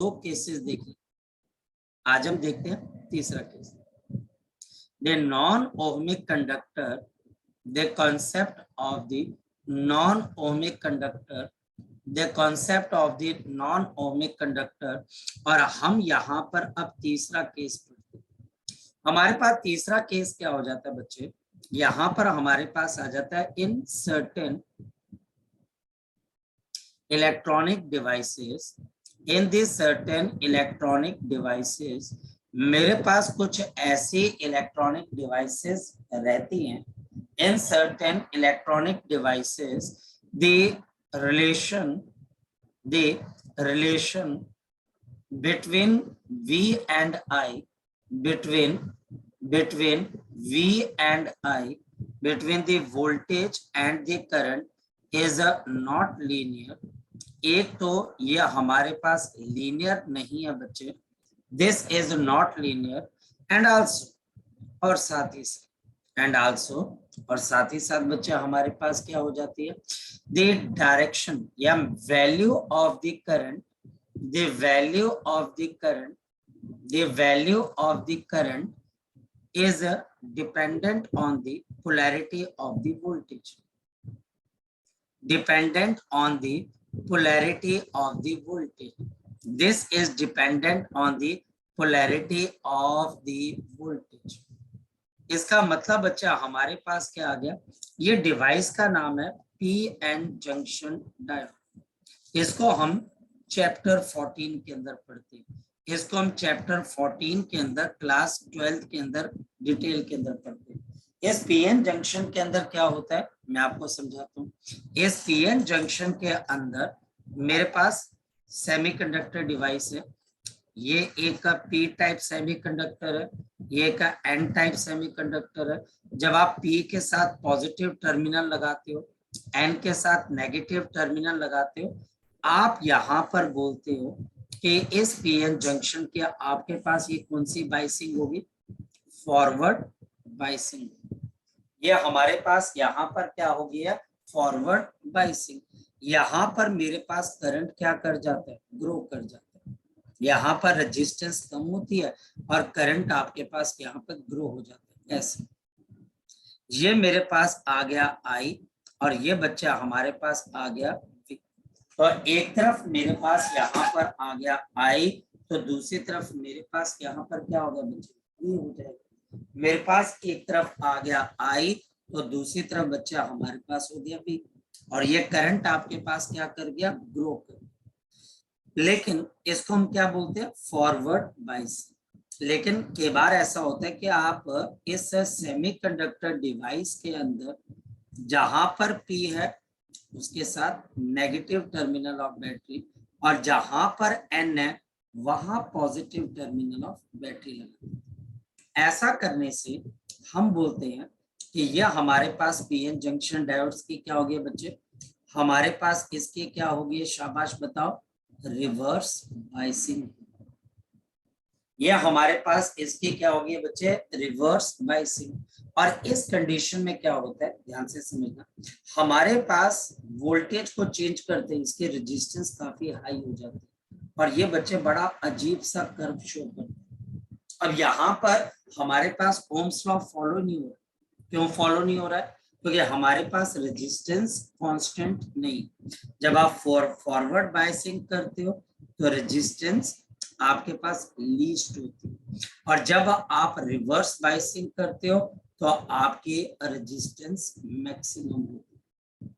दो केसेस देखे, आज हम देखते हैं तीसरा case. The non ohmic conductor, the concept of the non ohmic conductor, the concept of the non ohmic conductor. और हम यहाँ पर अब तीसरा केस पढ़ते हैं। हमारे पास तीसरा केस क्या हो जाता है बच्चे, यहाँ पर हमारे पास आ जाता है in certain electronic devices, in this certain electronic devices, मेरे पास कुछ ऐसी इलेक्ट्रॉनिक डिवाइसेस रहती हैं। In certain electronic devices the relation between V and I, between V and I, between the voltage and the current is not linear। एक तो ये हमारे पास linear नहीं है बच्चे, this is not linear. And also और साथ ही साथ बच्चे हमारे पास क्या हो जाती है, द डायरेक्शन या value of the current, the value of the current is dependent on the polarity of the voltage, dependent on the polarity of the voltage, this is dependent on the polarity of the voltage। इसका मतलब बच्चा हमारे पास क्या आ गया, ये device का नाम है पीएन जंक्शन डायोड। इसको हम चैप्टर 14 के अंदर पढ़ते हैं, इसको हम चैप्टर 14 के अंदर क्लास 12 के अंदर डिटेल के अंदर पढ़ते हैं। इस पीएन जंक्शन के अंदर क्या होता है मैं आपको समझाता हूँ। इस पीएन जंक्शन के अंदर मेरे पास सेमीकंडक्टर डिवाइस है, ये एक का पी टाइप सेमीकंडक्टर है, ये का एन टाइप सेमीकंडक्टर है। जब आप पी के साथ पॉजिटिव टर्मिनल लगाते हो, एन के साथ नेगेटिव टर्मिनल लगाते हो, आप यहाँ पर बोलते हो कि इस पीएन जंक्शन के आपके पास ये कौन सी बाइसिंग होगी, फॉरवर्ड बाइसिंग। ये हमारे पास यहाँ पर क्या हो गया, फॉरवर्ड बाइसिंग। यहाँ पर मेरे पास करंट क्या कर जाता है, ग्रो कर जाता है। यहाँ पर रेजिस्टेंस कम होती है और करंट आपके पास यहाँ पर ग्रो हो जाता है। ऐसे ये मेरे पास आ गया आई और ये बच्चा हमारे पास आ गया। तो एक तरफ मेरे पास यहाँ पर आ गया आई, तो दूसरी तरफ मेरे पास यहाँ पर क्या होगा बच्चे, ये हो जाएगा। मेरे पास एक तरफ आ गया आई तो दूसरी तरफ बच्चा हमारे पास हो गया बी, और ये करंट आपके पास क्या कर गया, ग्रो कर। लेकिन इसको हम क्या बोलते हैं, फॉरवर्ड बाइसिंग। लेकिन कई बार ऐसा होता है कि आप इस सेमीकंडक्टर डिवाइस के अंदर जहां पर पी है उसके साथ नेगेटिव टर्मिनल ऑफ बैटरी, और जहां पर एन है वहां पॉजिटिव टर्मिनल ऑफ बैटरी लगा। ऐसा करने से हम बोलते हैं कि यह हमारे पास पीएन जंक्शन डायोड्स की क्या हो गया बच्चे, हमारे पास इसके क्या हो गई, शाबाश बताओ, रिवर्स बाइसिंग। यह हमारे पास इसकी क्या हो गई बच्चे, रिवर्स बाइसिंग। और इस कंडीशन में क्या होता है, ध्यान से समझना, हमारे पास वोल्टेज को चेंज करते हैं, इसके रेजिस्टेंस काफी हाई हो जाते हैं और ये बच्चे बड़ा अजीब सा कर्व शो करते हैं। अब यहाँ पर हमारे पास ओम्स लॉ फॉलो नहीं हो रहा। क्यों फॉलो नहीं हो रहा है, क्योंकि हमारे पास रेजिस्टेंस कांस्टेंट नहीं। जब आप फॉरवर्ड बाइसिंग करते हो तो रेजिस्टेंस आपके पास लीस्ट होती है, और जब आप रिवर्स बाइसिंग करते हो तो आपकी रेजिस्टेंस मैक्सिमम होती है।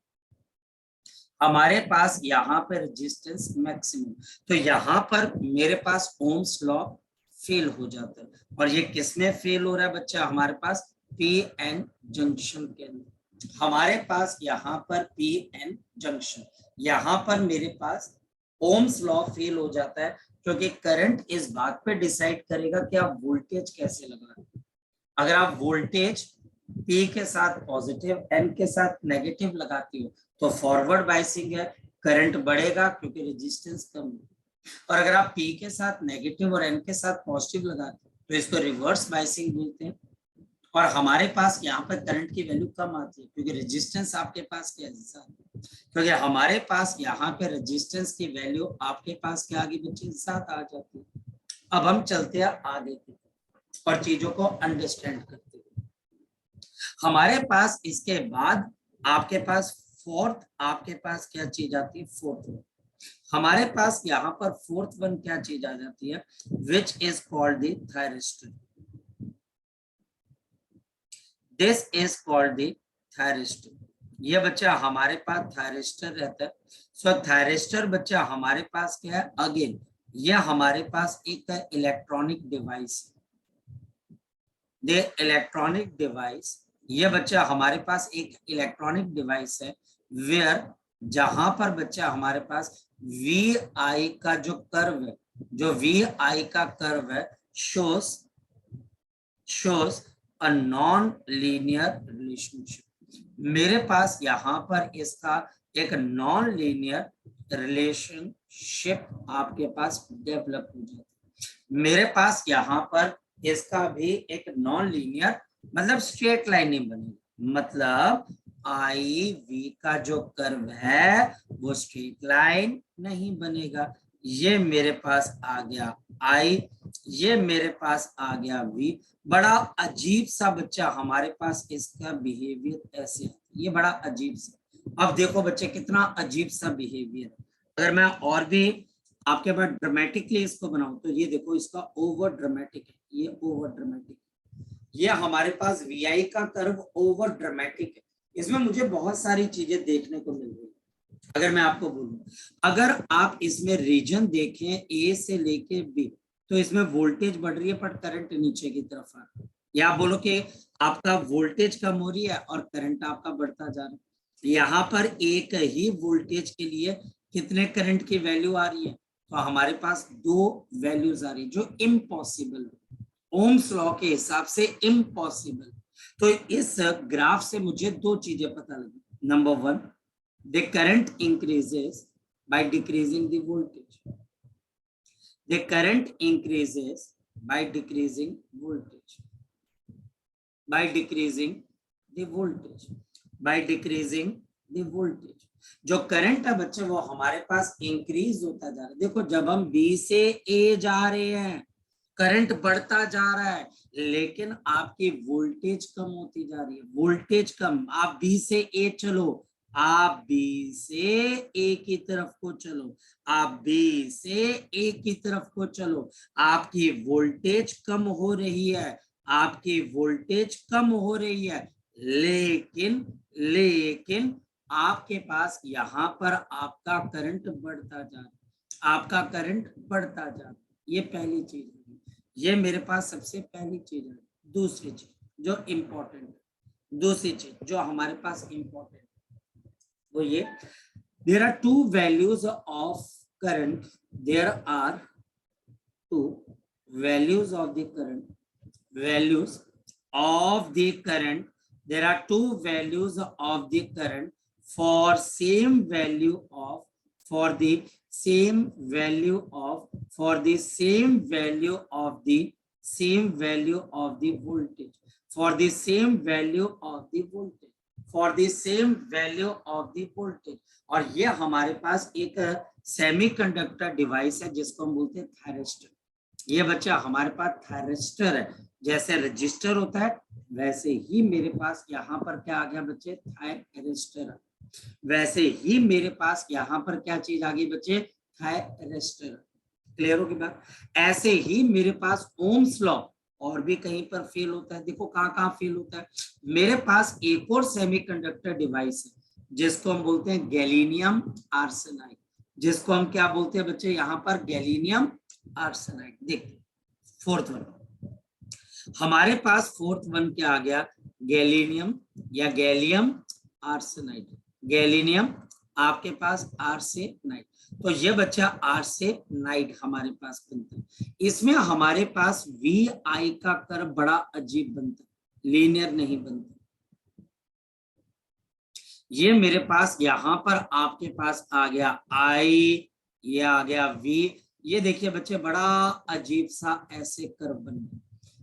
हमारे पास यहाँ पर रेजिस्टेंस मैक्सिमम, तो यहाँ पर मेरे पास ओम्स लॉ फेल हो जाता है। और ये किसमें फेल हो रहा है बच्चा, हमारे पास पीएन जंक्शन के अंदर। हमारे पास यहाँ पर पीएन जंक्शन, यहाँ पर मेरे पास ओम्स लॉ फेल हो जाता है, क्योंकि करंट इस बात पे डिसाइड करेगा कि आप वोल्टेज कैसे लगा रहे हैं। अगर आप वोल्टेज P के साथ पॉजिटिव, N के साथ नेगेटिव लगाती हो तो फॉरवर्ड बाइसिंग है, करंट बढ़ेगा क्योंकि रेजिस्टेंस कम है। और अगर आप P के साथ नेगेटिव और N के साथ पॉजिटिव लगाते हो तो इसको रिवर्स बाइसिंग बोलते हैं। और हमारे पास यहाँ पर करंट की वैल्यू कम आती है क्योंकि रेजिस्टेंस आपके पास क्या ज्यादा, क्योंकि हमारे पास यहाँ पे रेजिस्टेंस की वैल्यू आपके पास क्या आगे बच्चे ज्यादा आ जाती है। अब हम चलते हैं आगे की तरफ और चीजों को अंडरस्टैंड करते हैं। हमारे पास इसके बाद आपके पास फोर्थ, आपके पास क्या चीज आती है, फोर्थ वन। हमारे पास यहाँ पर फोर्थ वन क्या चीज आ जाती है, which is called the thyristor. This is called the thyristor. ये बच्चा हमारे पास थायरिस्टर रहता है। सो थायरिस्टर बच्चा हमारे पास क्या है, अगेन ये हमारे पास एक electronic device, the electronic device. ये बच्चा हमारे पास एक इलेक्ट्रॉनिक डिवाइस है वेयर, जहां पर बच्चा हमारे पास वी आई का जो कर्व है, जो वी आई का कर्व है, shows a non linear relationship. मेरे पास यहाँ पर इसका एक नॉन लीनियर रिलेशनशिप आपके पास डेवलप हो जाता है। मेरे पास यहाँ पर इसका भी एक नॉन लीनियर मतलब स्ट्रेट लाइन नहीं बनेगा, मतलब आई वी का जो कर्व है वो स्ट्रेट लाइन नहीं बनेगा। ये मेरे पास आ गया आई, ये मेरे पास आ गया वी। बड़ा अजीब सा बच्चा हमारे पास इसका बिहेवियर ऐसे, ये बड़ा अजीब सा। अब देखो बच्चे कितना अजीब सा बिहेवियर। अगर मैं और भी आपके पास ड्रामेटिकली इसको बनाऊं तो ये देखो इसका ओवर ड्रामेटिक है, ये ओवर ड्रामेटिक, ये हमारे पास वीआई का कर्व ओवर ड्रामेटिक है। इसमें मुझे बहुत सारी चीजें देखने को मिल रही है। अगर मैं आपको बोलूं, अगर आप इसमें रीजन देखें ए से लेके बी, तो इसमें वोल्टेज बढ़ रही है पर करंट नीचे की तरफ आ रहा है। या आप बोलो कि आपका वोल्टेज कम हो रही है और करंट आपका बढ़ता जा रहा है। यहाँ पर एक ही वोल्टेज के लिए कितने करंट की वैल्यू आ रही है, तो हमारे पास दो वैल्यूज आ रही है जो इम्पॉसिबल है, ओम्स लॉ के हिसाब से इम्पॉसिबल। तो इस ग्राफ से मुझे दो चीजें पता लगी। Number one, the current increases by decreasing the voltage, the current increases by decreasing voltage, by decreasing the voltage, by decreasing the voltage. जो करंट है बच्चे वो हमारे पास इंक्रीज होता जा रहा है। देखो जब हम बी से ए जा रहे हैं करंट बढ़ता जा रहा है, लेकिन आपकी वोल्टेज कम होती जा रही है, वोल्टेज कम। आप बी से ए चलो, आप बी से ए की तरफ को चलो, आप बी से ए की तरफ को चलो, आपकी वोल्टेज कम हो रही है, आपकी वोल्टेज कम हो रही है, लेकिन लेकिन आपके पास यहाँ पर आपका करंट बढ़ता जा रहा है, आपका करंट बढ़ता जा रहा है। ये पहली चीज है, ये मेरे पास सबसे पहली चीज है। दूसरी चीज जो इम्पोर्टेंट है, दूसरी चीज जो हमारे पास इम्पोर्टेंट है वो ये, there are two values of current, there are two values of the current, values of the current, there are two values of the current for same value of, for the same value of, for the same value of the same value of the voltage, for the same value of the voltage, for the same value of the voltage। और ये हमारे पास एक semiconductor device है जिसको हम बोलते हैं thyristor. ये बच्चा हमारे पास थायरिस्टर है, जैसे रजिस्टर होता है वैसे ही मेरे पास यहाँ पर क्या आ गया बच्चे, थायरिस्टर। वैसे ही मेरे पास यहाँ पर क्या चीज आ गई बच्चे, थायरिस्टर। क्लियर होगी बात। ऐसे ही मेरे पास ओम्स लॉ और भी कहीं पर फेल होता है। देखो कहाँ कहाँ फेल होता है। मेरे पास एक और सेमीकंडक्टर डिवाइस है जिसको हम बोलते हैं गैलीनियम आर्सेनाइड, जिसको हम क्या बोलते हैं बच्चे यहाँ पर, गैलीनियम आर्सेनाइड। देखिए फोर्थ वन, हमारे पास फोर्थ वन क्या आ गया, गैलीनियम या गैलियम आर्सेनाइड। गैलीनियम आपके पास आर्सेनाइड, तो ये बच्चा आर्सेनाइड हमारे पास बनता है। इसमें हमारे पास वी आई का कर्व बड़ा अजीब बनता है, लीनियर नहीं बनता। ये मेरे पास यहाँ पर आपके पास आ गया आई, ये आ गया वी। ये देखिए बच्चे बड़ा अजीब सा ऐसे कर्व बन गया।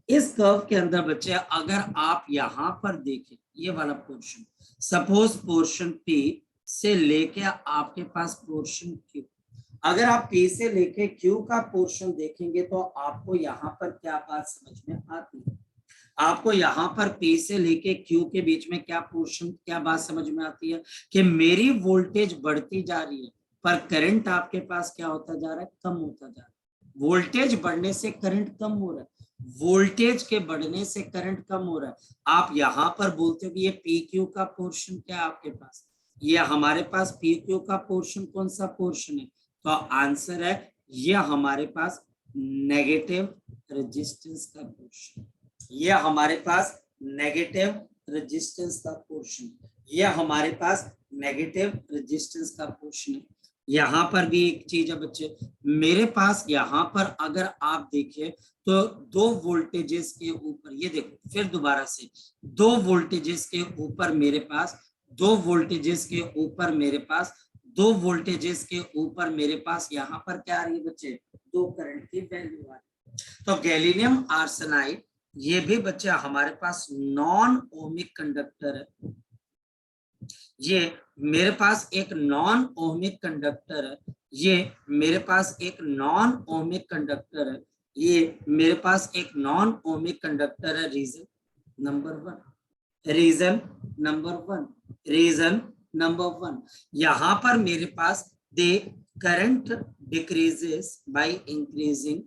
इस कर्व के अंदर बच्चे अगर आप यहाँ पर देखें ये वाला पोर्शन, सपोज पोर्शन P से लेके आपके पास पोर्शन Q, अगर आप P से लेके Q का पोर्शन देखेंगे तो आपको यहाँ पर क्या बात समझ में आती है? आपको यहाँ पर P से लेके Q के बीच में क्या पोर्शन, क्या बात समझ में आती है कि मेरी वोल्टेज बढ़ती जा रही है पर करंट आपके पास क्या होता जा रहा है, कम होता जा रहा है। वोल्टेज बढ़ने से करंट कम हो रहा है, वोल्टेज के बढ़ने से करंट कम हो रहा है। आप यहाँ पर बोलते हो कि ये पी क्यू का पोर्शन क्या है आपके पास, ये हमारे पास पी क्यू का पोर्शन कौन सा पोर्शन है, तो आंसर है ये हमारे पास नेगेटिव रेजिस्टेंस का पोर्शन, ये हमारे पास नेगेटिव रेजिस्टेंस का पोर्शन, ये हमारे पास नेगेटिव रेजिस्टेंस का पोर्शन है। यहाँ पर भी एक चीज है बच्चे, मेरे पास यहाँ पर अगर आप देखिए तो दो वोल्टेजेस के ऊपर, ये देखो फिर दोबारा से, दो वोल्टेजेस के ऊपर मेरे पास, दो वोल्टेजेस के ऊपर मेरे पास, दो वोल्टेजेस के ऊपर मेरे पास यहाँ पर क्या आ रही है बच्चे, दो करंट की वैल्यू आ रही है। तो गैलियम आर्सेनाइड ये भी बच्चे हमारे पास नॉन ओमिक कंडक्टर है, ये मेरे पास एक नॉन ओमिक कंडक्टर है, ये मेरे पास एक नॉन ओमिक कंडक्टर है, ये मेरे पास एक नॉन ओमिक कंडक्टर है। Region number one, region number one, region number one, यहां पर मेरे पास the current decreases by increasing,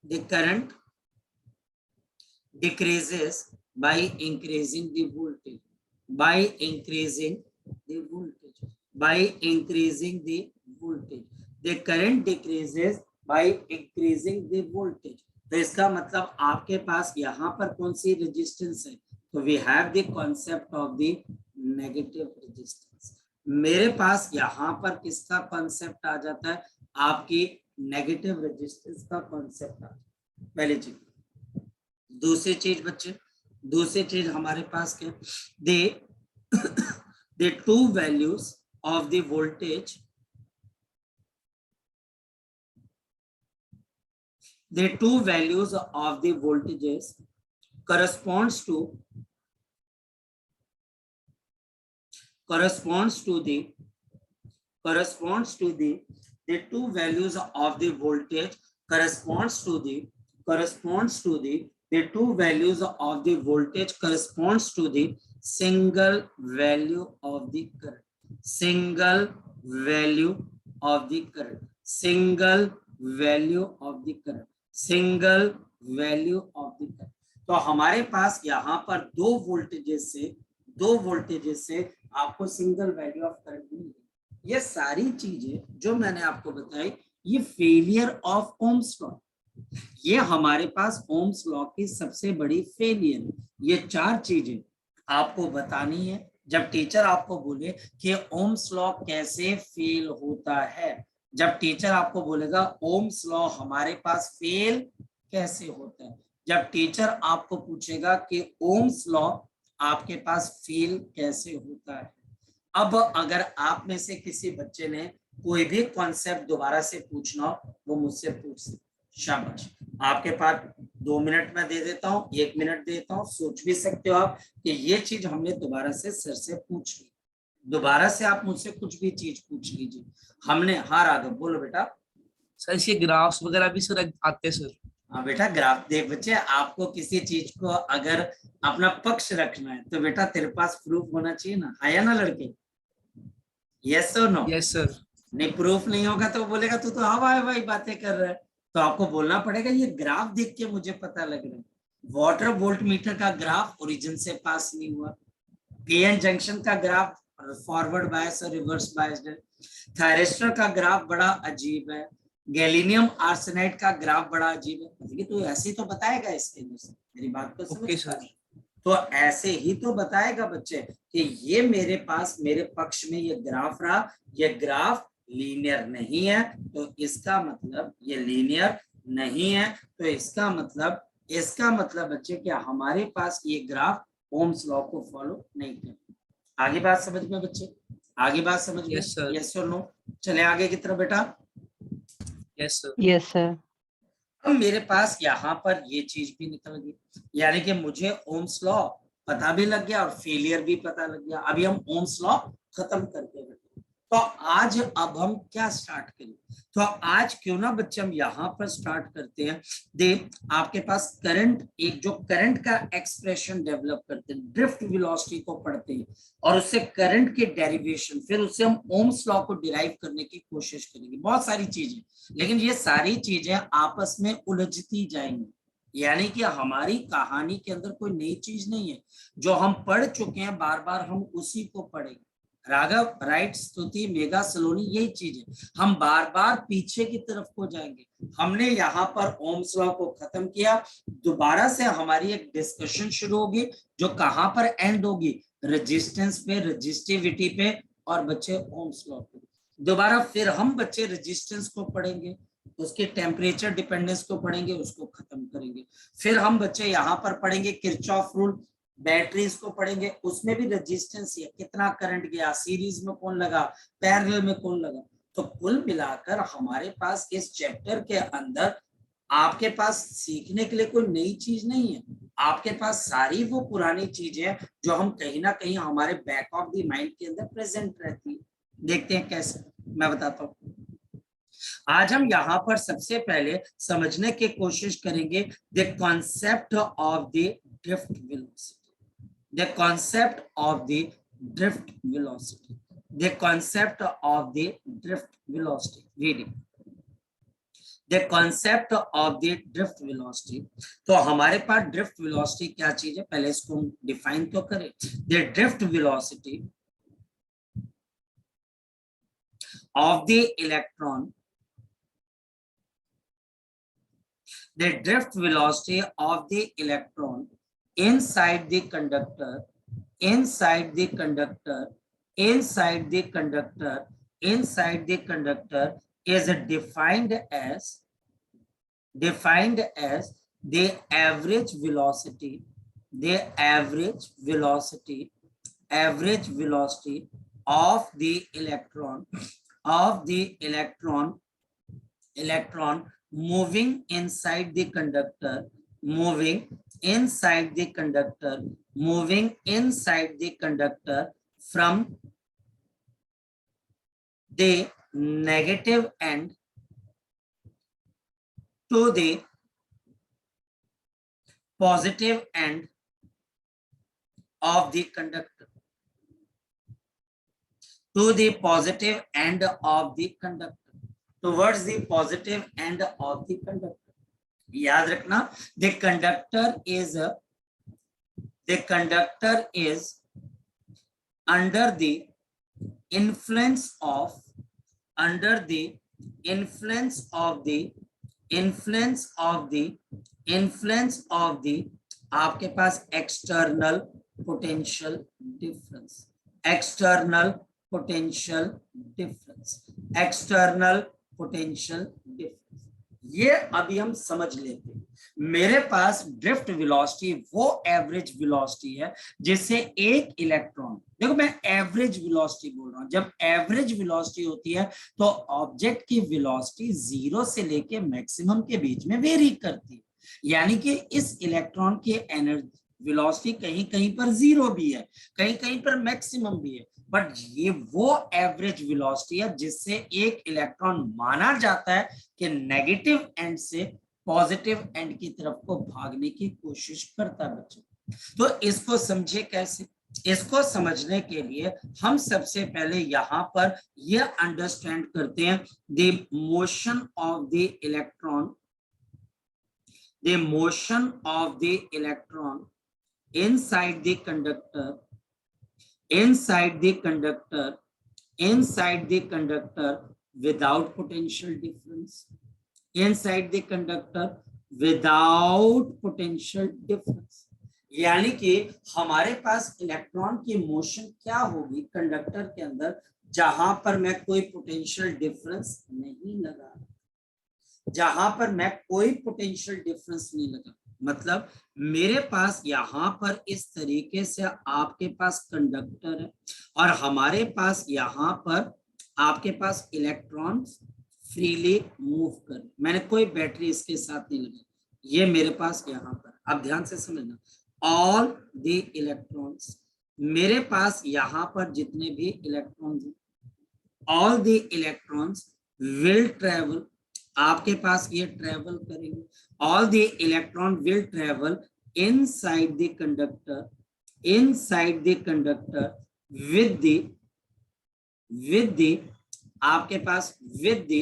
the current decreases by increasing the voltage, by increasing the voltage, by increasing the voltage, the current decreases by increasing the voltage। तो इसका मतलब आपके पास यहाँ पर कौन सी रेजिस्टेंस है, तो we have the concept of the negative resistance. मेरे पास यहाँ पर किसका कॉन्सेप्ट आ जाता है, आपकी नेगेटिव रेजिस्टेंस का कॉन्सेप्ट आ जाता है, पहली चीज। दूसरी चीज बच्चे, दूसरी चीज हमारे पास क्या, the two values of the voltage, the two values of the voltages corresponds to the two values of the voltage corresponds to the two values of the voltage corresponds to the single value of the current, single value of the current, single value of the current, single value of the current। तो हमारे पास यहाँ पर दो voltages से आपको single value of current मिलेगी। ये सारी चीजें जो मैंने आपको बताई ये फेलियर ऑफ ओम्स लॉ, ये हमारे पास ओम्स लॉ की सबसे बड़ी फेलियर है। ये चार चीजें आपको बतानी है जब टीचर आपको बोले कि ओम्स लॉ कैसे फेल होता है, जब टीचर आपको बोलेगा ओम्स लॉ हमारे पास फेल कैसे होता है, जब टीचर आपको पूछेगा कि ओम्स लॉ आपके पास फेल कैसे होता है। अब अगर आप में से किसी बच्चे ने कोई भी कॉन्सेप्ट दोबारा से पूछना हो वो मुझसे पूछ सकते, शाबाश, आपके पास 2 मिनट में दे देता हूँ, 1 मिनट देता हूँ, सोच भी सकते हो आप कि ये चीज हमने दोबारा से सर से पूछ ली, दोबारा से आप मुझसे कुछ भी चीज पूछ लीजिए हमने। हाँ राघव बोलो बेटा। सर इसके ग्राफ्स वगैरह भी सर आते हैं सर। हाँ बेटा ग्राफ देख बच्चे, आपको किसी चीज को अगर अपना पक्ष रखना है तो बेटा तेरे पास प्रूफ होना चाहिए ना, आया ना लड़के, यस और नो? Yes sir. नहीं प्रूफ नहीं होगा तो बोलेगा तू तो हवा हवाई बातें कर रहा है, तो आपको बोलना पड़ेगा ये ग्राफ देख के मुझे पता लग रहा है। वाटर वोल्ट मीटर का ग्राफ ओरिजिन से पास नहीं हुआ, पीएन जंक्शन का ग्राफ फॉरवर्ड बायस और रिवर्स बायस्ड है, थायरिस्टर का ग्राफ बड़ा अजीब है, गैलियम आर्सेनाइड का ग्राफ बड़ा अजीब है। देखिए तो ऐसे ही तो बताएगा इसके अंदर से, मेरी बात को समझ सर, तो ऐसे ही तो बताएगा बच्चे कि ये मेरे पास मेरे पक्ष में ये ग्राफ रहा, ये ग्राफ लीनियर नहीं है तो इसका मतलब ये लीनियर नहीं है, तो इसका मतलब बच्चे क्या हमारे पास ये ग्राफ ओम्स लॉ को फॉलो नहीं करता। आगे बात समझ में बच्चे, आगे बात समझ में? यस और नो? चले आगे की तरफ बेटा। Yes sir. Yes sir. अब मेरे पास यहाँ पर ये चीज भी निकल गई, यानी कि मुझे ओम्स लॉ पता भी लग गया और फेलियर भी पता लग गया। अभी हम ओम्स लॉ खत्म करके बैठे। तो आज अब हम क्या स्टार्ट करें? तो आज क्यों ना बच्चे हम यहाँ पर स्टार्ट करते हैं। दे आपके पास करंट, एक जो करंट का एक्सप्रेशन डेवलप करते हैं, ड्रिफ्ट वेलोसिटी को पढ़ते हैं और उससे करंट के डेरिवेशन, फिर उससे हम ओम्स लॉ को डिराइव करने की कोशिश करेंगे। बहुत सारी चीजें, लेकिन ये सारी चीजें आपस में उलझती जाएंगी, यानी कि हमारी कहानी के अंदर कोई नई चीज नहीं है। जो हम पढ़ चुके हैं बार बार हम उसी को पढ़ेंगे। राघव, राइट, स्तुति, मेगा, सलोनी, यही चीज है। हम बार बार पीछे की तरफ को जाएंगे। हमने यहाँ पर ओम्स लॉ को खत्म किया, दोबारा से हमारी एक डिस्कशन शुरू होगी जो कहां पर एंड होगी? रेजिस्टेंस पे, रेजिस्टिविटी पे और बच्चे ओम्स लॉ पे। दोबारा फिर हम बच्चे रेजिस्टेंस को पढ़ेंगे, उसके टेम्परेचर डिपेंडेंस को पढ़ेंगे, उसको खत्म करेंगे। फिर हम बच्चे यहाँ पर पढ़ेंगे किरचॉफ रूल, बैटरीज को पढ़ेंगे, उसमें भी रेजिस्टेंस है, कितना करंट गया, सीरीज में कौन लगा, पैरेलल में कौन लगा। तो कुल मिलाकर हमारे पास इस चैप्टर के अंदर आपके पास सीखने के लिए कोई नई चीज नहीं है। आपके पास सारी वो पुरानी चीजें जो हम कहीं ना कहीं हमारे बैक ऑफ द माइंड के अंदर प्रेजेंट रहती है। देखते हैं कैसे, मैं बताता हूँ। आज हम यहाँ पर सबसे पहले समझने की कोशिश करेंगे the concept of the drift velocity, the concept of the drift velocity, the concept of the drift velocity. Reading the concept of the drift velocity. तो हमारे पास ड्रिफ्ट वेलोसिटी क्या चीज है, पहले इसको हम डिफाइन तो करें। The drift velocity of the electron, the drift velocity of the electron inside the conductor, inside the conductor, inside the conductor, inside the conductor is defined as the average velocity, the average velocity, average velocity of the electron, of the electron moving inside the conductor, moving inside the conductor, moving inside the conductor from the negative end to the positive end of the conductor, to the positive end of the conductor, towards the positive end of the conductor. याद रखना, the conductor is under the influence of, under the influence of the influence of the influence of the आपके पास external potential difference, external potential difference, external potential difference। ये अभी हम समझ लेते हैं। मेरे पास ड्रिफ्ट वेलोसिटी वो एवरेज वेलोसिटी है जिससे एक इलेक्ट्रॉन, देखो मैं एवरेज वेलोसिटी बोल रहा हूं, जब एवरेज वेलोसिटी होती है तो ऑब्जेक्ट की वेलोसिटी 0 से लेके मैक्सिमम के बीच में वेरी करती है। यानी कि इस इलेक्ट्रॉन की एनर्जी वेलोसिटी कहीं कहीं पर 0 भी है, कहीं कहीं पर मैक्सिमम भी है, बट ये वो एवरेज वेलोसिटी है जिससे एक इलेक्ट्रॉन माना जाता है कि नेगेटिव एंड से पॉजिटिव एंड की तरफ को भागने की कोशिश करता है बच्चों। तो इसको समझे कैसे? इसको समझने के लिए हम सबसे पहले यहाँ पर यह अंडरस्टैंड करते हैं the motion of the electron, the motion of the electron inside the conductor, inside the conductor, inside the conductor without potential difference, inside the conductor without potential difference। यानी कि हमारे पास इलेक्ट्रॉन की मोशन क्या होगी conductor के अंदर जहां पर मैं कोई पोटेंशियल डिफरेंस नहीं लगा, जहां पर मैं कोई पोटेंशियल डिफरेंस नहीं लगा। मतलब मेरे पास यहाँ पर इस तरीके से आपके पास कंडक्टर है और हमारे पास यहाँ पर आपके पास इलेक्ट्रॉन फ्रीली मूव कर, मैंने कोई बैटरी इसके साथ नहीं लगाई, ये मेरे पास यहाँ पर, अब ध्यान से समझना, ऑल द इलेक्ट्रॉन्स, मेरे पास यहाँ पर जितने भी इलेक्ट्रॉन्स हैं, all the electrons will travel, आपके पास ये ट्रेवल करेंगे, all the electron will travel inside the conductor, inside the conductor with the आपके पास with the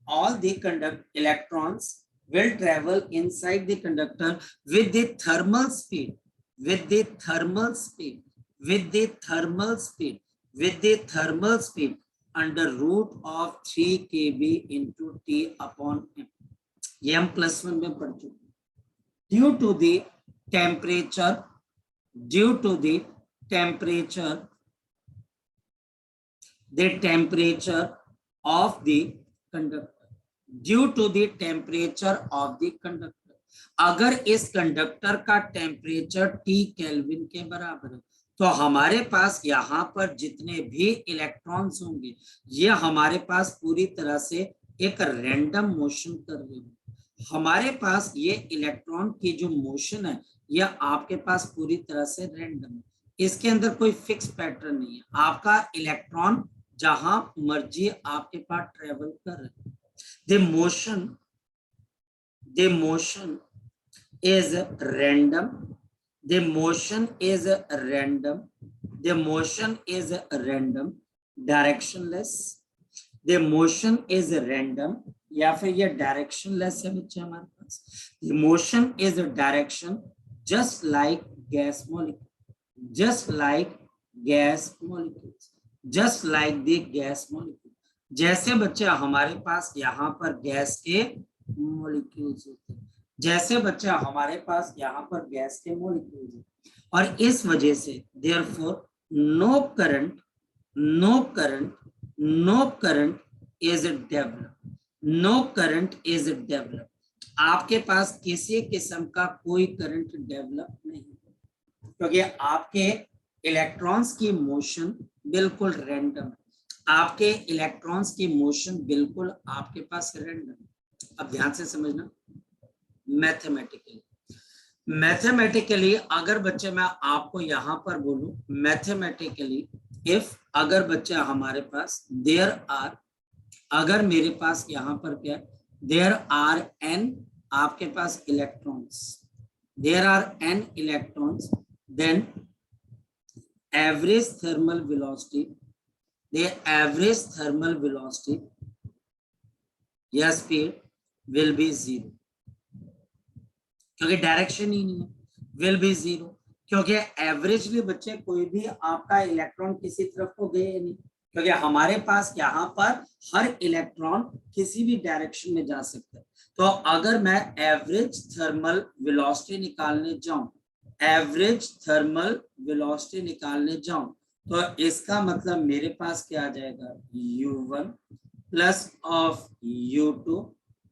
all the conduct electrons will travel inside the conductor with the thermal speed, with the thermal speed, with the thermal speed, with the thermal speed under root of 3 kb into t upon m, ये हम +1 में पढ़ चुके हैं। due to the temperature, due to the temperature, the temperature of the conductor, due to the temperature of the conductor, अगर इस conductor का temperature T kelvin के बराबर है तो हमारे पास यहाँ पर जितने भी इलेक्ट्रॉन्स होंगे ये हमारे पास पूरी तरह से एक रैंडम मोशन कर रहे होंगे। हमारे पास ये इलेक्ट्रॉन की जो मोशन है यह आपके पास पूरी तरह से रैंडम है, इसके अंदर कोई फिक्स पैटर्न नहीं है, आपका इलेक्ट्रॉन जहां मर्जी आपके पास ट्रेवल कर रहे हैं। The motion is random, the motion is random, the motion is random, directionless, the motion is random, या फिर ये डायरेक्शनलेस है बच्चे हमारे पास, the motion is a direction just like gas molecule, just like gas molecules, just like the gas molecule, जैसे बच्चे हमारे पास यहाँ पर गैस के मॉलिक्यूल्स होते हैं, जैसे बच्चा हमारे पास यहाँ पर गैस के मॉलिक्यूल्स हैं, और इस वजह से therefore no current, no current, no current is developed, no current is developed, आपके पास किसी किस्म का कोई करंट डेवलप नहीं, क्योंकि आपके इलेक्ट्रॉन्स की मोशन बिल्कुल रैंडम है, आपके इलेक्ट्रॉन्स की मोशन बिल्कुल आपके पास रैंडम है। अब ध्यान से समझना, मैथमेटिकली, मैथमेटिकली अगर बच्चे मैं आपको यहाँ पर बोलूं मैथमेटिकली, इफ अगर बच्चे हमारे पास देयर आर, अगर मेरे पास यहाँ पर क्या है, देयर आर एन, आपके पास electrons, there are N electrons, then average thermal velocity, the average thermal velocity, या speed will be 0, क्योंकि डायरेक्शन ही नहीं है, will be 0, क्योंकि एवरेजली बच्चे कोई भी आपका इलेक्ट्रॉन किसी तरफ को गए नहीं, क्योंकि हमारे पास यहाँ पर हर इलेक्ट्रॉन किसी भी डायरेक्शन में जा सकता है। तो अगर मैं एवरेज थर्मल वेलोसिटी निकालने जाऊं, एवरेज थर्मल वेलोसिटी निकालने जाऊं तो इसका मतलब मेरे पास क्या आ जाएगा, U1 plus of U2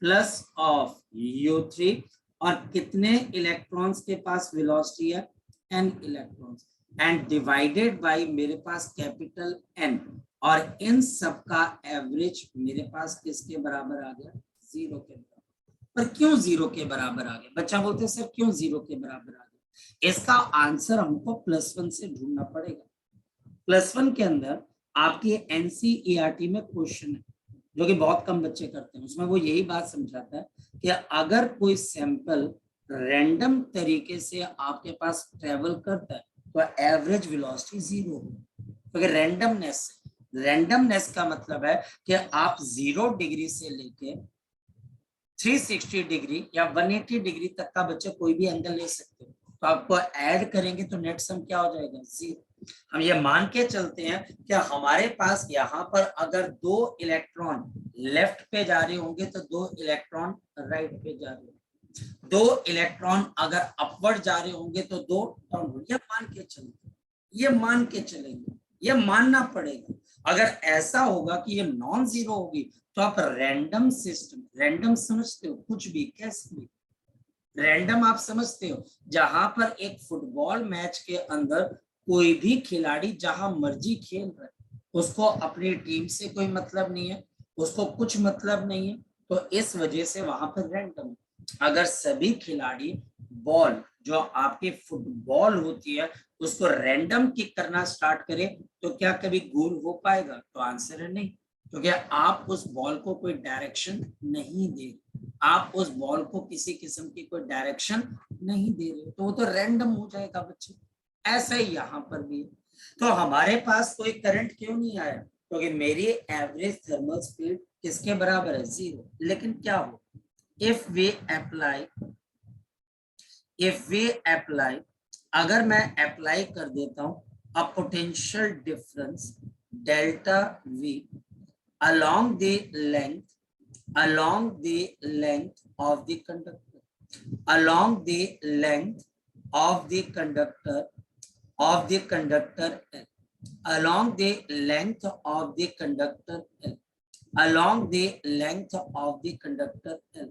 plus of U3, और कितने इलेक्ट्रॉन्स के पास वेलोसिटी है, n electrons, and divided by मेरे पास कैपिटल N, और इन सब का एवरेज मेरे पास किसके बराबर आ गया, 0 के बराबर। पर क्यों 0 के बराबर आ गया, बच्चा बोलते हैं सर क्यों 0 के बराबर आ गया, इसका आंसर हमको +1 से ढूंढना पड़ेगा। +1 के अंदर आपकी NCERT में क्वेश्चन है जो कि बहुत कम बच्चे करते हैं, उसमें वो यही बात समझाता है कि अगर कोई सैंपल रैंडम तरीके से आपके पास ट्रेवल करता है तो एवरेज वेलोसिटी 0 होगी, क्योंकि रैंडमनेस का मतलब है कि आप 0 डिग्री से लेके 360 डिग्री या 180 डिग्री तक का बच्चे कोई भी एंगल ले सकते हो, तो आपको ऐड करेंगे तो नेट सम क्या हो जाएगा, 0। हम ये मान के चलते हैं कि हमारे पास यहाँ पर अगर 2 इलेक्ट्रॉन लेफ्ट पे जा रहे होंगे तो 2 इलेक्ट्रॉन राइट पे जा रहे होंगे, 2 इलेक्ट्रॉन अगर अपवर्ड जा रहे होंगे तो 2 डाउनवर्ड, ये मान के चलते, ये मान के चलेंगे, ये मानना पड़ेगा। अगर ऐसा होगा कि ये नॉन जीरो होगी तो आप रैंडम सिस्टम, रैंडम समझते हो, कुछ भी कैसे भी रैंडम आप समझते हो, जहां पर एक फुटबॉल मैच के अंदर कोई भी खिलाड़ी जहां मर्जी खेल रहा है, उसको अपनी टीम से कोई मतलब नहीं है, उसको कुछ मतलब नहीं है, तो इस वजह से वहां पर रैंडम। अगर सभी खिलाड़ी बॉल जो आपकी फुटबॉल होती है उसको रैंडम किक करना स्टार्ट करे तो क्या कभी गोल हो पाएगा? तो आंसर है नहीं, क्योंकि आप उस बॉल को कोई डायरेक्शन नहीं दे रहे, आप उस बॉल को किसी किस्म की कोई डायरेक्शन नहीं दे रहे, तो वो तो रैंडम हो जाएगा बच्चे। ऐसा ही यहाँ पर भी है। तो हमारे पास कोई करंट क्यों नहीं आया? क्योंकि मेरी एवरेज थर्मल स्पीड किसके बराबर है? 0। लेकिन क्या हो, इफ वी अप्लाई, अगर मैं अप्लाई कर देता हूं a potential difference delta we along the length of the conductor, along the length of the conductor L, along the length of the conductor L, along the length of the conductor L।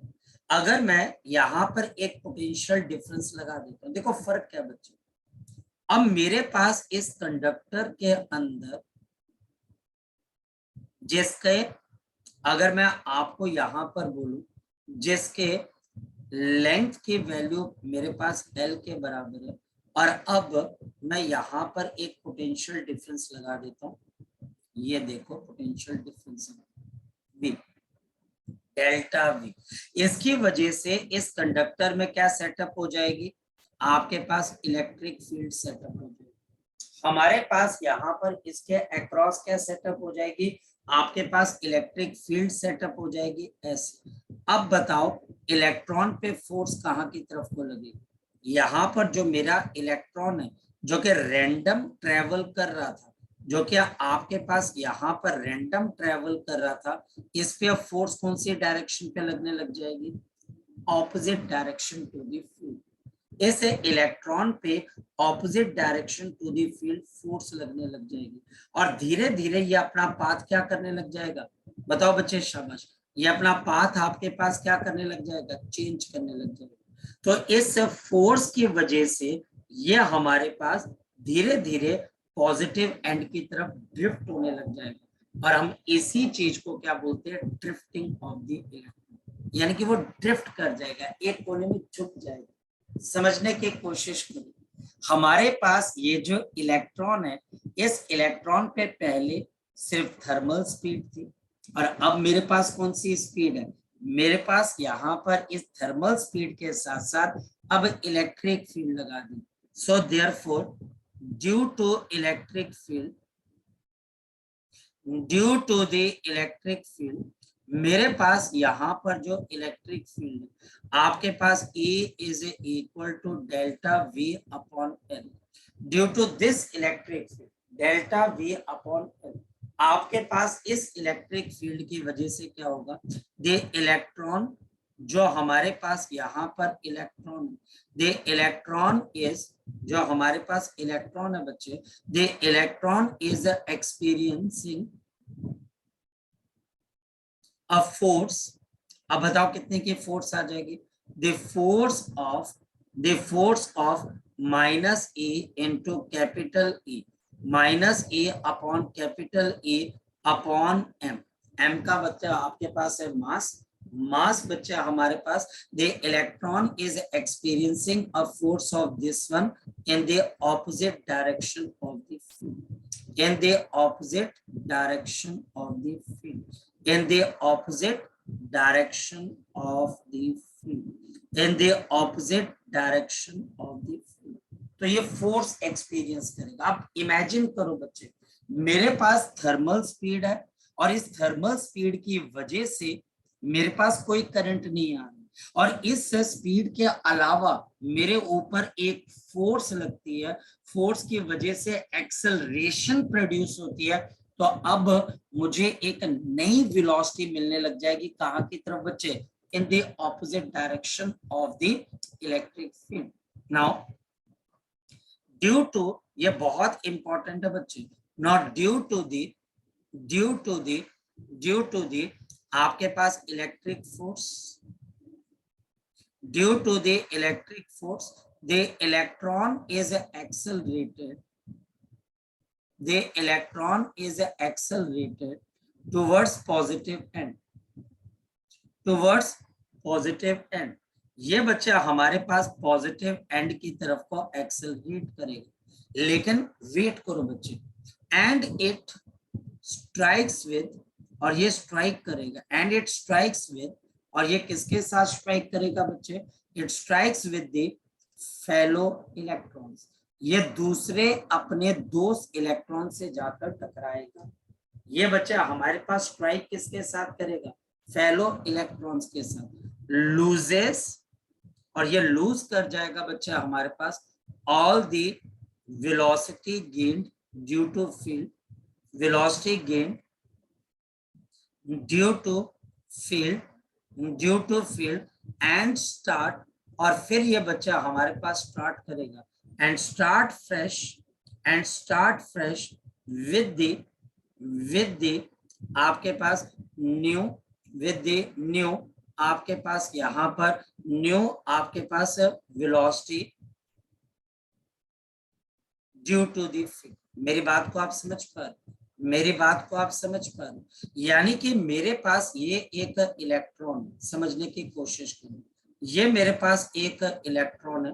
अगर मैं यहां पर एक potential difference लगा देता हूं, देखो फर्क क्या बच्चे, अब मेरे पास इस कंडक्टर के अंदर जिसके, अगर मैं आपको यहां पर बोलूं जिसके लेंथ की वैल्यू मेरे पास L के बराबर है, और अब मैं यहां पर एक पोटेंशियल डिफरेंस लगा देता हूं, ये देखो potential difference V, delta V। इसकी वजह से इस कंडक्टर में क्या सेटअप हो जाएगी? आपके पास इलेक्ट्रिक फील्ड सेटअप हो जाएगी। हमारे पास यहाँ पर इसके अक्रॉस क्या सेटअप हो जाएगी? आपके पास इलेक्ट्रिक फील्ड सेटअप हो जाएगी ऐसे। अब बताओ इलेक्ट्रॉन पे फोर्स कहाँ की तरफ को लगेगी? यहाँ पर जो मेरा इलेक्ट्रॉन है जो कि रैंडम ट्रेवल कर रहा था, जो कि आपके पास यहाँ पर रैंडम ट्रेवल कर रहा था, इस पे फोर्स कौन सी डायरेक्शन पे लगने लग जाएगी? Opposite direction to the field. इस इलेक्ट्रॉन पे opposite direction to the field force लगने लग जाएगी, और धीरे धीरे ये अपना पाथ क्या करने लग जाएगा? बताओ बच्चे, शाबाश। ये अपना पाथ आपके पास क्या करने लग जाएगा? चेंज करने लग जाएगा। तो इस फोर्स की वजह से ये हमारे पास धीरे धीरे पॉजिटिव एंड की तरफ ड्रिफ्ट होने लग जाएगा, और हम इसी चीज को क्या बोलते हैं? Drifting of the electron. यानी कि वो ड्रिफ्ट कर जाएगा, एक कोने में झुक जाएगा। समझने की कोशिश करिए, हमारे पास ये जो इलेक्ट्रॉन है, इस इलेक्ट्रॉन पे पहले सिर्फ थर्मल स्पीड थी, और अब मेरे पास कौन सी स्पीड है? मेरे पास यहाँ पर इस थर्मल स्पीड के साथ साथ अब इलेक्ट्रिक फील्ड लगा दी। So therefore due to electric field, due to the electric field, मेरे पास यहाँ पर जो इलेक्ट्रिक फील्ड है आपके पास E is equal to delta V upon L। Due to this electric field delta V upon L, आपके पास इस इलेक्ट्रिक फील्ड की वजह से क्या होगा? द इलेक्ट्रॉन जो हमारे पास यहाँ पर इलेक्ट्रॉन, द इलेक्ट्रॉन इज, जो हमारे पास इलेक्ट्रॉन है बच्चे, the electron is experiencing a force. अब बताओ कितने की फोर्स आ जाएगी? The force of minus e into capital E, minus e upon capital E upon m. M का बच्चा आपके पास है मास, मास बच्चा हमारे पास, the electron is experiencing a force of this one in the opposite direction of the field, in the opposite direction of the field, in the opposite direction of the field, in the opposite direction of the field। तो ये force experience करेगा। आप imagine करो बच्चे, मेरे पास thermal speed है, और इस थर्मल स्पीड की वजह से मेरे पास कोई करंट नहीं आ रहा, और इस स्पीड के अलावा मेरे ऊपर एक फोर्स लगती है, फोर्स की वजह से एक्सेलरेशन प्रोड्यूस होती है। तो अब मुझे एक नई वेलोसिटी मिलने लग जाएगी, कहां की तरफ बच्चे? In the opposite direction of the electric field. Now due to, ये बहुत इंपॉर्टेंट है बच्चे, नॉट ड्यू टू द आपके पास electric force, due to the electric force the electron is accelerated, the electron is accelerated towards positive end, towards positive end. ये बच्चा हमारे पास positive and की तरफ को एक्सेलरेट करेगा, लेकिन वेट करो बच्चे, एंड इट स्ट्राइक्स विद, और ये स्ट्राइक करेगा, एंड इट स्ट्राइक्स विद, और ये किसके साथ स्ट्राइक करेगा बच्चे, it strikes with the fellow electrons, ये दूसरे अपने दोस्त इलेक्ट्रॉन से जाकर टकराएगा। ये बच्चा हमारे पास स्ट्राइक किसके साथ करेगा, फेलो इलेक्ट्रॉन्स के साथ, लूजेस, और ये लूज कर जाएगा बच्चा हमारे पास all the velocity gained due to field, velocity gain due to field, due to field and start, और फिर ये बच्चा हमारे पास स्टार्ट करेगा and start fresh, and start fresh with the आपके पास न्यू, विद द न्यू आपके पास यहां पर न्यू आपके पास velocity due to the field. मेरी बात को आप समझ पा रहे, मेरी बात को आप समझ पा रहे, यानी कि मेरे पास ये एक इलेक्ट्रॉन, समझने की कोशिश करो, ये मेरे पास एक इलेक्ट्रॉन है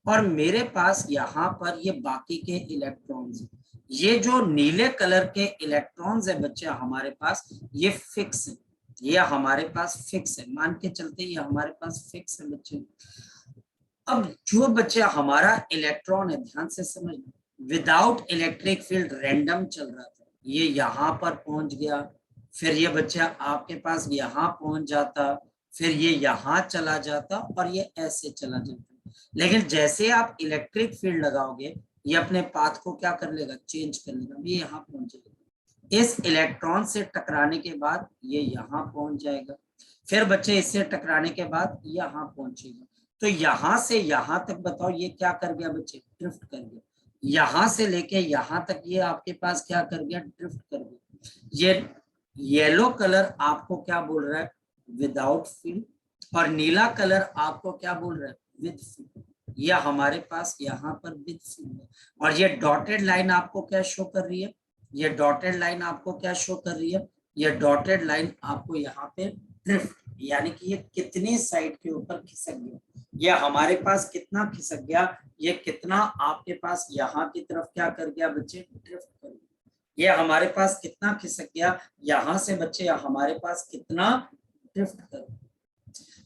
और मेरे पास यहाँ पर ये बाकी के इलेक्ट्रॉन्स, ये जो नीले कलर के इलेक्ट्रॉन्स है बच्चे हमारे पास, ये फिक्स है, ये हमारे पास फिक्स है, मान के चलते ये हमारे पास फिक्स है बच्चे। अब जो बच्चे हमारा इलेक्ट्रॉन है, ध्यान से समझना, विदाउट इलेक्ट्रिक फील्ड रैंडम चल रहा था, ये यहाँ पर पहुंच गया, फिर ये बच्चा आपके पास यहाँ पहुंच जाता, फिर ये यहाँ चला जाता और ये ऐसे चला जाता, लेकिन जैसे आप इलेक्ट्रिक फील्ड लगाओगे ये अपने पाथ को क्या कर लेगा, चेंज कर लेगा, ये यहाँ पहुंच जाएगा, इस इलेक्ट्रॉन से टकराने के बाद ये यहाँ पहुंच जाएगा, फिर बच्चे इससे टकराने के बाद यहाँ पहुंचेगा, तो यहाँ से यहाँ तक बताओ ये क्या कर गया बच्चे, ड्रिफ्ट कर गया, यहाँ से लेके यहाँ तक ये आपके पास क्या कर गया, ड्रिफ्ट कर गया। ये येलो कलर आपको क्या बोल रहा है, विदाउट फील्ड, और नीला कलर आपको क्या बोल रहा है, विद फील्ड, या हमारे पास यहाँ पर विद फील्ड है, और ये डॉटेड लाइन आपको क्या शो कर रही है, ये डॉटेड लाइन आपको क्या शो कर रही है, ये डॉटेड लाइन आपको यहाँ पे ड्रिफ्ट, यानी कि ये कितनी साइड के ऊपर खिसक गया, ये हमारे पास कितना खिसक गया, ये कितना आपके पास यहाँ की तरफ क्या कर गया बच्चे, ड्रिफ्ट कर गया, ये हमारे पास कितना खिसक गया, यहाँ से बच्चे हमारे पास कितना ड्रिफ्ट कर गया।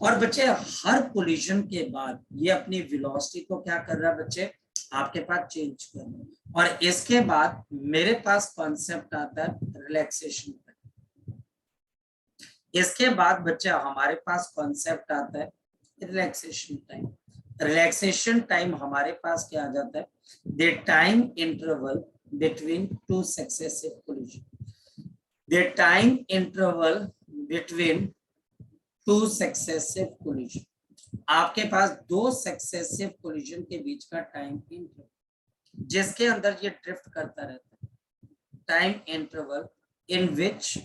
और बच्चे हर कोलिजन के बाद ये अपनी वेलोसिटी को क्या कर रहा है बच्चे, आपके पास चेंज कर रहा है, और इसके बाद मेरे पास कॉन्सेप्ट आता है रिलैक्सेशन टाइम, इसके बाद बच्चे हमारे पास कॉन्सेप्ट आता है रिलैक्सेशन टाइम। रिलैक्सेशन टाइम हमारे पास क्या आ जाता है, the time interval between two successive collision, the time interval between two successive collision, आपके पास दो सक्सेसिव कोलिजन के बीच का टाइम इंटरवल जिसके अंदर ये ड्रिफ्ट करता रहता है, time interval in which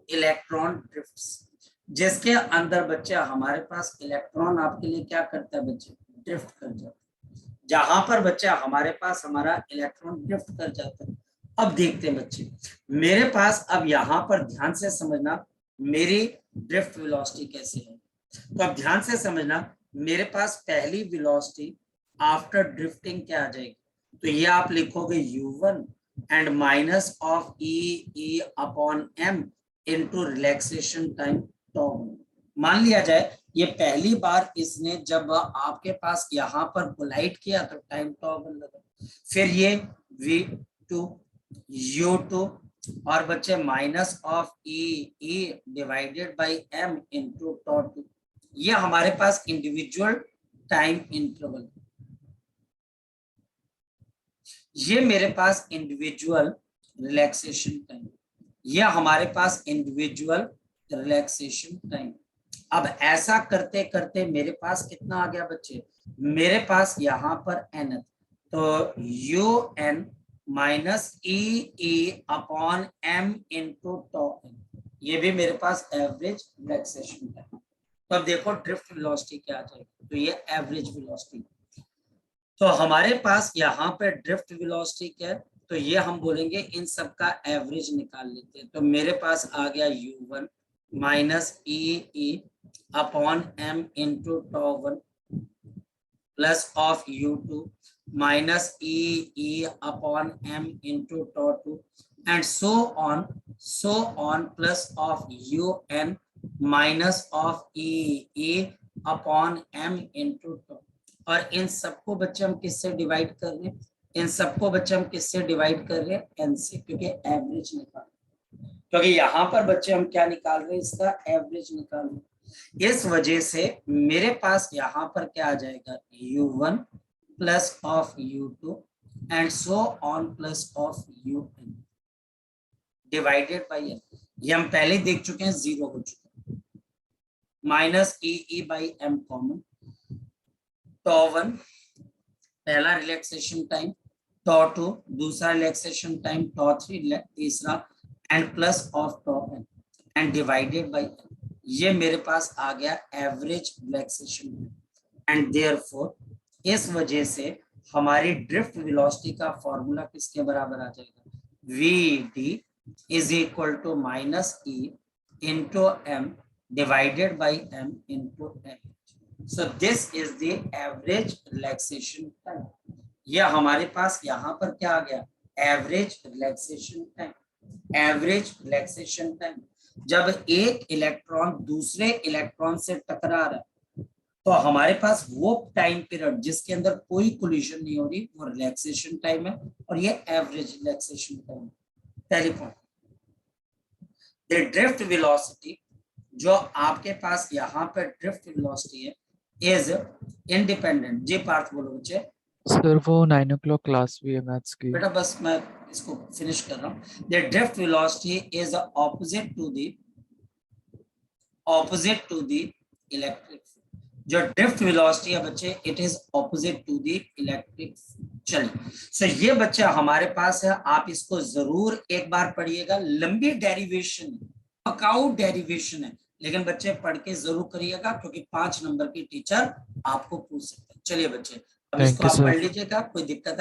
electron drifts, जिसके अंदर बच्चे हमारे पास इलेक्ट्रॉन आपके लिए क्या करता है बच्चे, ड्रिफ्ट कर जाता है, जहां पर बच्चा हमारे पास हमारा इलेक्ट्रॉन ड्रिफ्ट कर जाता है। अब देखते हैं बच्चे, मेरे पास अब यहाँ पर ध्यान से समझना मेरी ड्रिफ्ट वेलोसिटी कैसे है, तो अब ध्यान से समझना, मेरे पास पहली वेलोसिटी आफ्टर ड्रिफ्टिंग क्या आ जाएगी, तो ये आप लिखोगे u1 and minus of e upon m into relaxation time tau. मान लिया जाए ये पहली बार इसने जब आपके पास यहाँ पर कोलाइड किया तो टाइम टॉ लगा, फिर ये v2 u2 और बच्चे minus of e divided by m into टॉ2, ये हमारे पास इंडिविजुअल टाइम इंटरवल, ये मेरे पास इंडिविजुअल रिलैक्सेशन टाइम, ये हमारे पास इंडिविजुअल रिलैक्सेशन टाइम। अब ऐसा करते करते मेरे पास कितना आ गया बच्चे, मेरे पास यहाँ पर n, तो un minus e upon m into tau n, ये भी मेरे पास एवरेज रिलैक्सेशन टाइम। तो अब देखो ड्रिफ्ट वेलोसिटी क्या आ जाएगी, तो ये एवरेज वेलोसिटी, तो हमारे पास यहाँ पे ड्रिफ्ट वेलोसिटी क्या है, तो ये हम बोलेंगे इन सब का एवरेज निकाल लेते हैं। तो मेरे पास आ गया U1 minus e upon m into τ1 plus of U2 minus E upon M into tau2 and so on plus of UN minus of E upon M into tau। और इन सबको बच्चे हम किससे डिवाइड कर रहे हैं? इन सबको बच्चे हम किससे डिवाइड कर रहे हैं? N से, क्योंकि एवरेज निकाल, क्योंकि यहाँ पर बच्चे हम क्या निकाल रहे हैं? इसका एवरेज निकाल रहे हैं। इस वजह से मेरे पास यहाँ पर क्या आ जाएगा? U1 plus of U2 and so on plus of UN divided by n। ये हम पहले देख चुके हैं, 0 हो चुका है। Minus E by m common, τ1 पहला रिलैक्सेशन टाइम, τ2 दूसरा रिलैक्सेशन टाइम, τ3 तीसरा, and plus of τn and divided by n। ये मेरे पास आ गया एवरेज रिलैक्सेशन। एंड देयरफॉर इस वजह से हमारी ड्रिफ्ट वेलोसिटी का फॉर्मूला किसके बराबर आ जाएगा? VD is equal to minus E into M divided by M into M। So this is the average relaxation time. यह हमारे पास यहाँ पर क्या आ गया? Average relaxation time. Average relaxation time जब एक इलेक्ट्रॉन दूसरे इलेक्ट्रॉन से टकरा रहा है तो हमारे पास वो टाइम पीरियड जिसके अंदर कोई कोलिजन नहीं हो रही, वो रिलैक्सेशन टाइम है, और ये एवरेज रिलैक्सेशन टाइम है। पहली पॉइंट, द ड्रिफ्ट वेलोसिटी जो आपके पास यहाँ पर ड्रिफ्ट वेलोसिटी है इज इंडिपेंडेंट। जी पार्थ बोलो बच्चे। सर वो 9 o'clock क्लास भी है मैथ्स की। बेटा बस मैं इसको फिनिश कर रहा हूँ। The drift velocity is opposite to the electric. जो ड्रिफ्ट वेलोसिटी है बच्चे, it is opposite to the electric. चलिए, सो ये बच्चा हमारे पास है, आप इसको जरूर एक बार पढ़िएगा। लंबी डेरिवेशन, वर्कआउट डेरिवेशन है, लेकिन बच्चे पढ़ के जरूर करिएगा, क्योंकि 5 नंबर की टीचर आपको पूछ सकते हैं। चलिए बच्चे, अब इसको आप पढ़ लीजिएगा, कोई दिक्कत है?